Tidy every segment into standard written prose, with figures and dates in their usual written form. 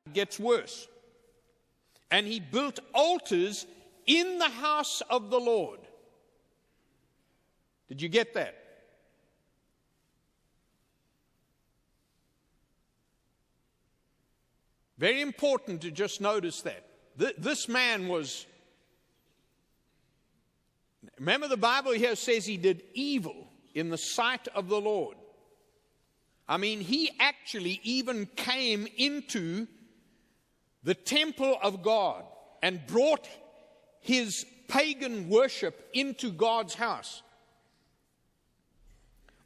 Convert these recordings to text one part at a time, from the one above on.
It gets worse. And he built altars in the house of the Lord. Did you get that? Very important to just notice that. This man was, remember the Bible here says he did evil in the sight of the Lord. I mean, he actually even came into the temple of God and brought his pagan worship into God's house,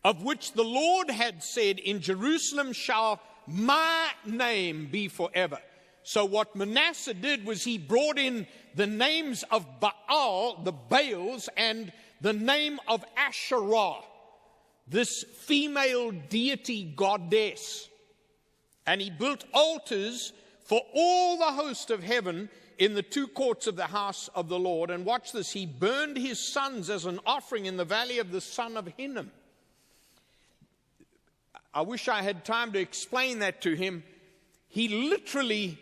of which the Lord had said, in Jerusalem shall my name be forever. So what Manasseh did was he brought in the names of Baal, the Baals, and the name of Asherah, this female deity goddess. And he built altars for all the host of heaven in the two courts of the house of the Lord. And watch this, he burned his sons as an offering in the valley of the son of Hinnom. I wish I had time to explain that to him. He literally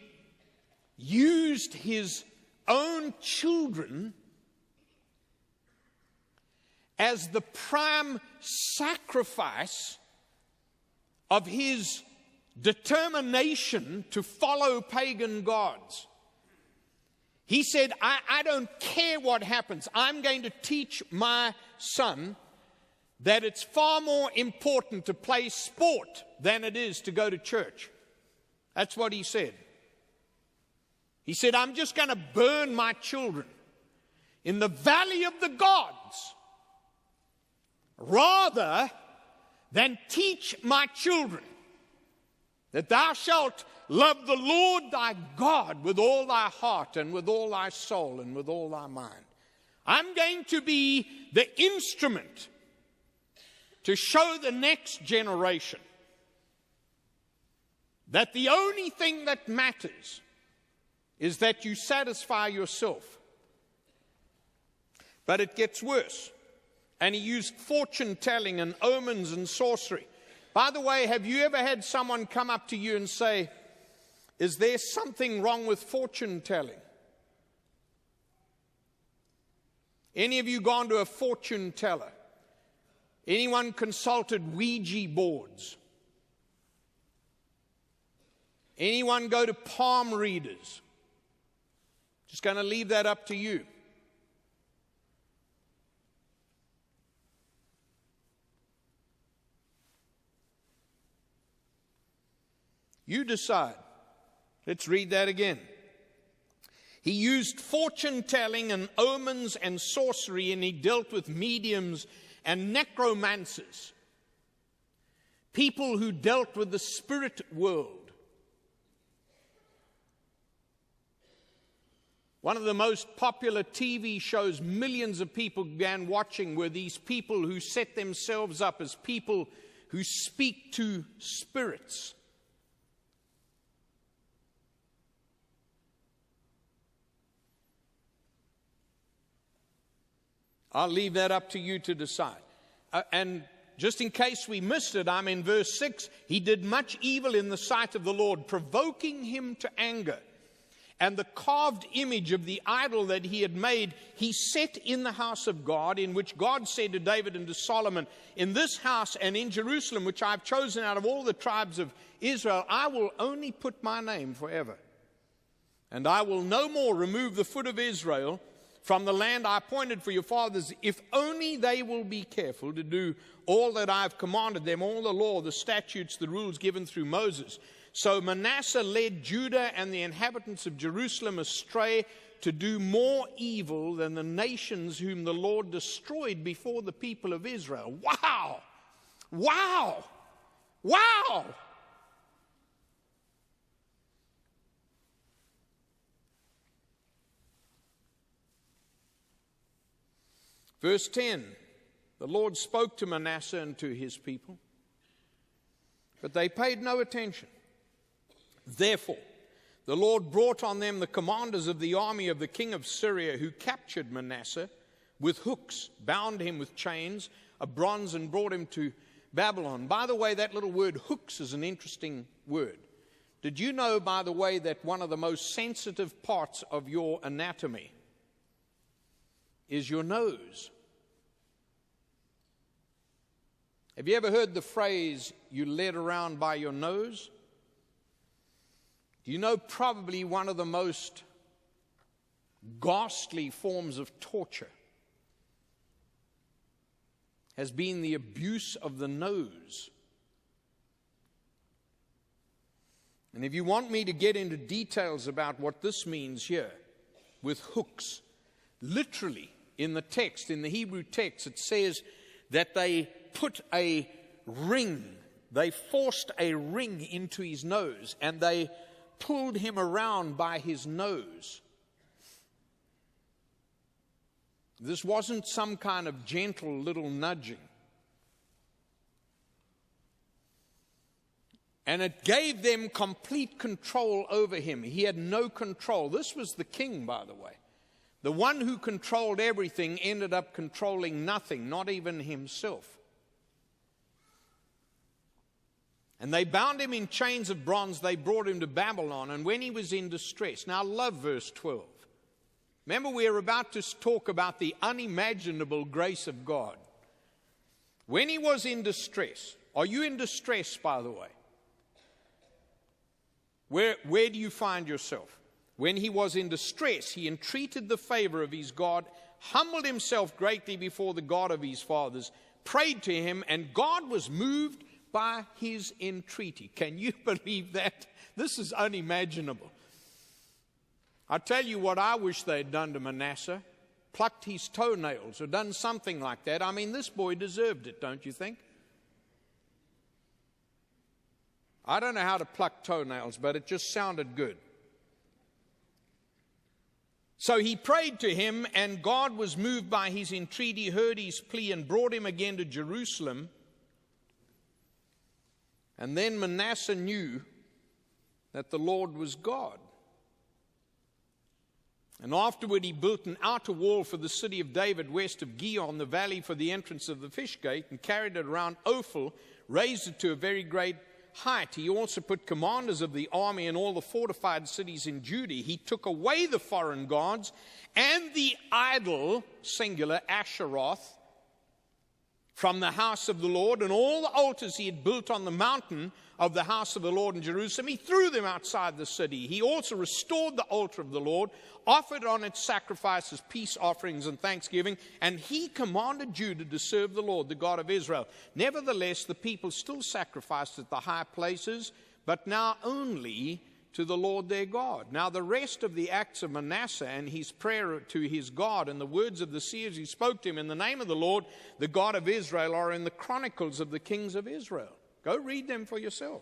used his own children as the prime sacrifice of his determination to follow pagan gods. He said, I don't care what happens. I'm going to teach my son that it's far more important to play sport than it is to go to church. That's what he said. He said, I'm just going to burn my children in the valley of the gods rather than teach my children that thou shalt love the Lord thy God with all thy heart and with all thy soul and with all thy mind. I'm going to be the instrument to show the next generation that the only thing that matters is that you satisfy yourself. But it gets worse. And he used fortune telling and omens and sorcery. By the way, have you ever had someone come up to you and say, is there something wrong with fortune telling? Any of you gone to a fortune teller? Anyone consulted Ouija boards? Anyone go to palm readers? Just going to leave that up to you. You decide. Let's read that again. He used fortune telling and omens and sorcery, and he dealt with mediums and necromancers, people who dealt with the spirit world. One of the most popular TV shows millions of people began watching were these people who set themselves up as people who speak to spirits. I'll leave that up to you to decide. And just in case we missed it, I'm in verse 6. He did much evil in the sight of the Lord, provoking him to anger. And the carved image of the idol that he had made, he set in the house of God, in which God said to David and to Solomon, in this house and in Jerusalem, which I've chosen out of all the tribes of Israel, I will only put my name forever. And I will no more remove the foot of Israel from the land I appointed for your fathers, if only they will be careful to do all that I've commanded them, all the law, the statutes, the rules given through Moses. So Manasseh led Judah and the inhabitants of Jerusalem astray to do more evil than the nations whom the Lord destroyed before the people of Israel. Wow! Wow! Wow! Verse 10, the Lord spoke to Manasseh and to his people, but they paid no attention. Therefore, the Lord brought on them the commanders of the army of the king of Syria, who captured Manasseh with hooks, bound him with chains of bronze, and brought him to Babylon. By the way, that little word hooks is an interesting word. Did you know, by the way, that one of the most sensitive parts of your anatomy is your nose? Have you ever heard the phrase, "you led around by your nose"? Do you know probably one of the most ghastly forms of torture has been the abuse of the nose? And if you want me to get into details about what this means here, with hooks, literally in the text, in the Hebrew text, it says that they put a ring, they forced a ring into his nose, and they pulled him around by his nose. This wasn't some kind of gentle little nudging. And it gave them complete control over him. He had no control. This was the king, by the way. The one who controlled everything ended up controlling nothing, not even himself. And they bound him in chains of bronze. They brought him to Babylon. And when he was in distress, now I love verse 12. Remember, we're about to talk about the unimaginable grace of God. When he was in distress, are you in distress, by the way? Where do you find yourself? When he was in distress, he entreated the favor of his God, humbled himself greatly before the God of his fathers, prayed to him, and God was moved by his entreaty. Can you believe that? This is unimaginable. I tell you what I wish they'd done to Manasseh, plucked his toenails or done something like that. I mean, this boy deserved it, don't you think? I don't know how to pluck toenails, but it just sounded good. So he prayed to him, and God was moved by his entreaty, heard his plea, and brought him again to Jerusalem. And then Manasseh knew that the Lord was God. And afterward he built an outer wall for the city of David west of Gihon, the valley for the entrance of the fish gate, and carried it around Ophel, raised it to a very great height. He also put commanders of the army in all the fortified cities in Judah. He took away the foreign gods and the idol, singular, Asheroth, from the house of the Lord, and all the altars he had built on the mountain of the house of the Lord in Jerusalem, he threw them outside the city. He also restored the altar of the Lord, offered on its sacrifices, peace offerings, and thanksgiving, and he commanded Judah to serve the Lord, the God of Israel. Nevertheless, the people still sacrificed at the high places, but now only to the Lord their God. Now the rest of the acts of Manasseh and his prayer to his God and the words of the seers who spoke to him in the name of the Lord, the God of Israel, are in the Chronicles of the kings of Israel. Go read them for yourself.